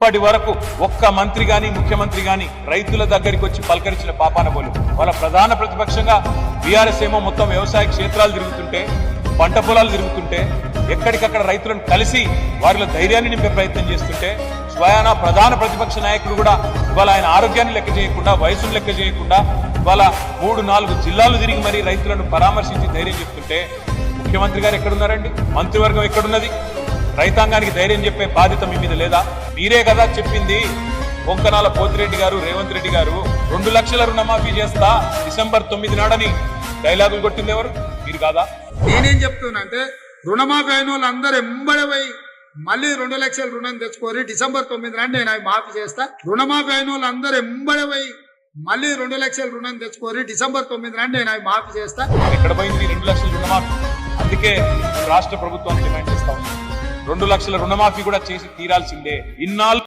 ఇప్పటి వరకు ఒక్క మంత్రి గాని ముఖ్యమంత్రి గాని రైతుల దగ్గరికి వచ్చి పలకరించిన పాపాన పోలు. వాళ్ళ ప్రధాన ప్రతిపక్షంగా బీఆర్ఎస్ ఏమో మొత్తం వ్యవసాయ క్షేత్రాలు తిరుగుతుంటే, పంట పొలాలు తిరుగుతుంటే, ఎక్కడికక్కడ రైతులను కలిసి వారిలో ధైర్యాన్ని నింపే ప్రయత్నం చేస్తుంటే, స్వయానా ప్రధాన ప్రతిపక్ష నాయకుడు కూడా ఇవాళ ఆయన ఆరోగ్యాన్ని లెక్క చేయకుండా, వయసును లెక్క చేయకుండా ఇవాళ 3-4 జిల్లాలు తిరిగి మరీ రైతులను పరామర్శించి ధైర్యం చెప్తుంటే, ముఖ్యమంత్రి గారు ఎక్కడున్నారండి? మంత్రివర్గం ఎక్కడున్నది? రైతాంగానికి ధైర్యం చెప్పే బాధ్యత మీ మీద లేదా? మీరే కదా చెప్పింది, పొంకనాల పోతిరెడ్డి గారు, రేవంత్ రెడ్డి గారు 2 లక్షల రుణమాఫీ చేస్తా డిసెంబర్ 9 నాడని డైలాగులు కొట్టింది ఎవరు? మీరు కాదా? నేనేం చెప్తున్నా అంటే, రుణమాఫీ అయిన వాళ్ళు అందరూ ఎంబడి పోయి మళ్ళీ 2 లక్షల రుణం తెచ్చుకోరి డిసెంబర్ 9 నాడు నేను అవి మాఫీ చేస్తా. రుణమాఫీ అయిన వాళ్ళు అందరూ ఎంబడి పోయి మళ్ళీ 2 లక్షల రుణం తెచ్చుకోరి డిసెంబర్ 9 నాడు నేను అవి మాఫీ చేస్తా. ఎక్కడ పోయింది 2 లక్షల రుణమాఫీ? అందుకే రాష్ట్ర ప్రభుత్వాన్ని డిమాండ్ చేస్తా ఉన్నాం, 2 లక్షల రుణమాఫీ కూడా చేసి తీరాల్సిందే. ఇన్నాళ్ళు